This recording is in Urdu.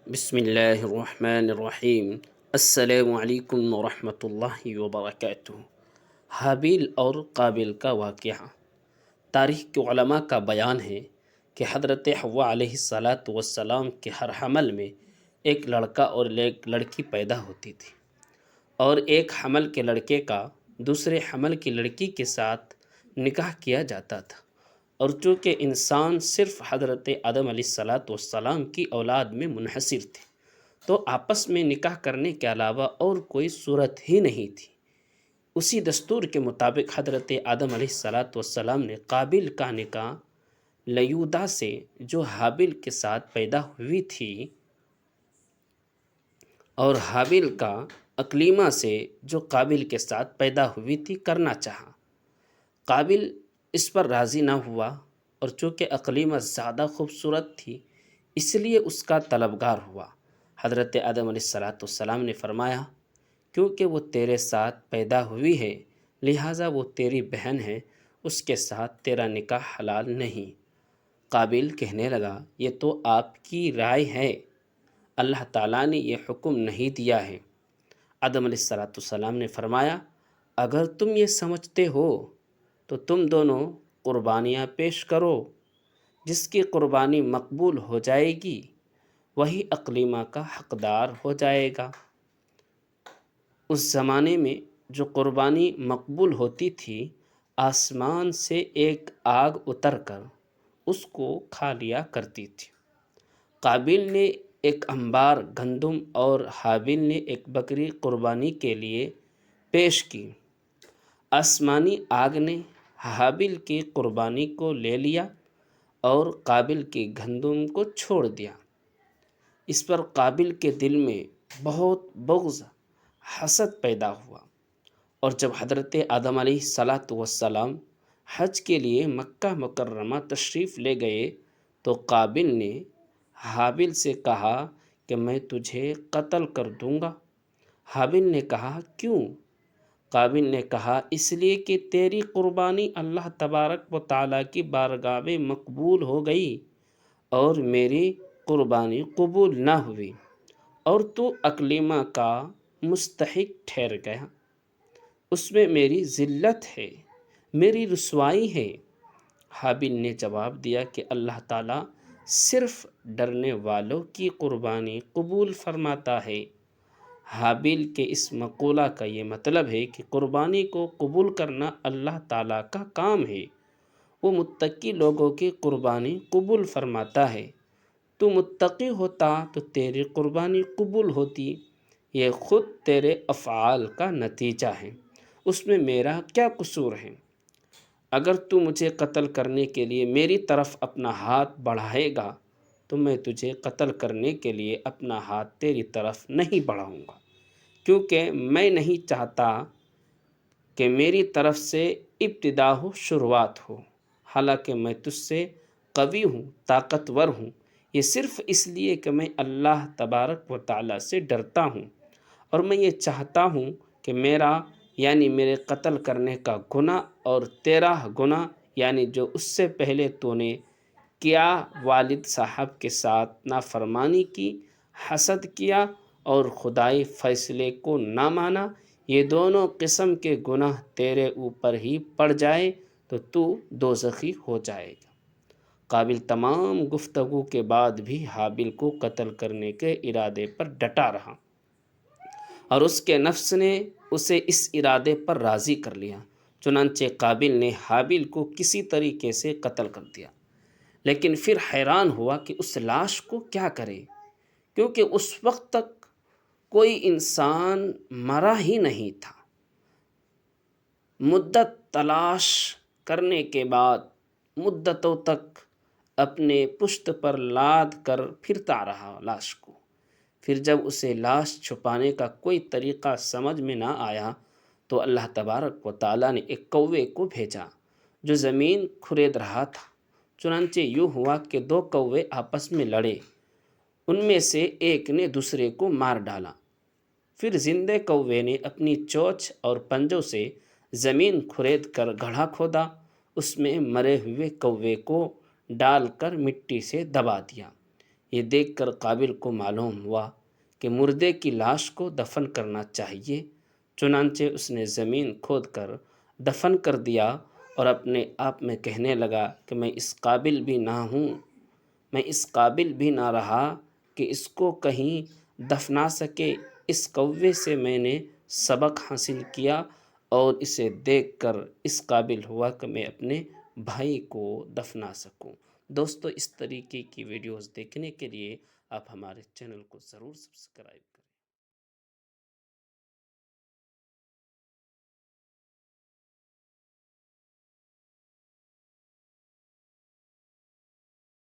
بسم اللہ الرحمن الرحیم۔ السلام علیکم ورحمۃ اللہ وبرکاتہ۔ حابیل اور قابل کا واقعہ۔ تاریخ کے علماء کا بیان ہے کہ حضرت حوا علیہ السلام کے ہر حمل میں ایک لڑکا اور ایک لڑکی پیدا ہوتی تھی، اور ایک حمل کے لڑکے کا دوسرے حمل کی لڑکی کے ساتھ نکاح کیا جاتا تھا، اور چونکہ انسان صرف حضرت آدم علیہ السلام کی اولاد میں منحصر تھے، تو آپس میں نکاح کرنے کے علاوہ اور کوئی صورت ہی نہیں تھی۔ اسی دستور کے مطابق حضرت آدم علیہ السلام نے قابل کا نکاح لیودا سے، جو حابل کے ساتھ پیدا ہوئی تھی، اور حابل کا اقلیمہ سے، جو قابل کے ساتھ پیدا ہوئی تھی، کرنا چاہا۔ قابل اس پر راضی نہ ہوا، اور چونکہ اقلیمہ زیادہ خوبصورت تھی اس لیے اس کا طلبگار ہوا۔ حضرت آدم علیہ السلام نے فرمایا، کیونکہ وہ تیرے ساتھ پیدا ہوئی ہے لہٰذا وہ تیری بہن ہے، اس کے ساتھ تیرا نکاح حلال نہیں۔ قابل کہنے لگا، یہ تو آپ کی رائے ہے، اللہ تعالیٰ نے یہ حکم نہیں دیا ہے۔ آدم علیہ السلام نے فرمایا، اگر تم یہ سمجھتے ہو تو تم دونوں قربانیاں پیش کرو، جس کی قربانی مقبول ہو جائے گی وہی اقلیمہ کا حقدار ہو جائے گا۔ اس زمانے میں جو قربانی مقبول ہوتی تھی، آسمان سے ایک آگ اتر کر اس کو کھا لیا کرتی تھی۔ قابل نے ایک انبار گندم اور حابل نے ایک بکری قربانی کے لیے پیش کی۔ آسمانی آگ نے حابل کی قربانی کو لے لیا اور قابل کی گندم کو چھوڑ دیا۔ اس پر قابل کے دل میں بہت بغض، حسد پیدا ہوا، اور جب حضرت آدم علیہ السلام حج کے لیے مکہ مکرمہ تشریف لے گئے تو قابل نے حابل سے کہا کہ میں تجھے قتل کر دوں گا۔ حابل نے کہا، کیوں؟ قابل نے کہا، اس لیے کہ تیری قربانی اللہ تبارک و تعالیٰ کی بارگاہ میں مقبول ہو گئی اور میری قربانی قبول نہ ہوئی، اور تو اقلیمہ کا مستحق ٹھہر گیا۔ اس میں میری ذلت ہے، میری رسوائی ہے۔ حابل نے جواب دیا کہ اللہ تعالیٰ صرف ڈرنے والوں کی قربانی قبول فرماتا ہے۔ حابل کے اس مقولہ کا یہ مطلب ہے کہ قربانی کو قبول کرنا اللہ تعالیٰ کا کام ہے، وہ متقی لوگوں کی قربانی قبول فرماتا ہے۔ تو متقی ہوتا تو تیری قربانی قبول ہوتی، یہ خود تیرے افعال کا نتیجہ ہے، اس میں میرا کیا قصور ہے؟ اگر تو مجھے قتل کرنے کے لیے میری طرف اپنا ہاتھ بڑھائے گا تو میں تجھے قتل کرنے کے لیے اپنا ہاتھ تیری طرف نہیں بڑھاؤں گا، کیونکہ میں نہیں چاہتا کہ میری طرف سے ابتدا ہو، شروعات ہو، حالانکہ میں تجھ سے قوی ہوں، طاقتور ہوں، یہ صرف اس لیے کہ میں اللہ تبارک و تعالیٰ سے ڈرتا ہوں، اور میں یہ چاہتا ہوں کہ میرا یعنی میرے قتل کرنے کا گناہ اور تیرا گناہ یعنی جو اس سے پہلے تو نے کیا، والد صاحب کے ساتھ نافرمانی کی، حسد کیا اور خدائی فیصلے کو نہ مانا، یہ دونوں قسم کے گناہ تیرے اوپر ہی پڑ جائے تو دوزخی ہو جائے گا۔ قابل تمام گفتگو کے بعد بھی حابل کو قتل کرنے کے ارادے پر ڈٹا رہا، اور اس کے نفس نے اسے اس ارادے پر راضی کر لیا۔ چنانچہ قابل نے حابل کو کسی طریقے سے قتل کر دیا، لیکن پھر حیران ہوا کہ اس لاش کو کیا کرے، کیونکہ اس وقت تک کوئی انسان مرا ہی نہیں تھا۔ مدت تلاش کرنے کے بعد مدتوں تک اپنے پشت پر لاد کر پھرتا رہا لاش کو۔ پھر جب اسے لاش چھپانے کا کوئی طریقہ سمجھ میں نہ آیا تو اللہ تبارک و تعالیٰ نے ایک کوے کو بھیجا جو زمین کھرید رہا تھا۔ چنانچہ یوں ہوا کہ دو کوے آپس میں لڑے، ان میں سے ایک نے دوسرے کو مار ڈالا۔ پھر زندہ کوے نے اپنی چونچ اور پنجوں سے زمین کھرید کر گڑھا کھودا، اس میں مرے ہوئے کوے کو ڈال کر مٹی سے دبا دیا۔ یہ دیکھ کر قابل کو معلوم ہوا کہ مردے کی لاش کو دفن کرنا چاہیے، چنانچہ اس نے زمین کھود کر دفن کر دیا اور اپنے آپ میں کہنے لگا کہ میں اس قابل بھی نہ ہوں، میں اس قابل بھی نہ رہا کہ اس کو کہیں دفنا سکے۔ اس کوے سے میں نے سبق حاصل کیا اور اسے دیکھ کر اس قابل ہوا کہ میں اپنے بھائی کو دفنا سکوں۔ دوستو، اس طریقے کی ویڈیوز دیکھنے کے لیے آپ ہمارے چینل کو ضرور سبسکرائب کریں۔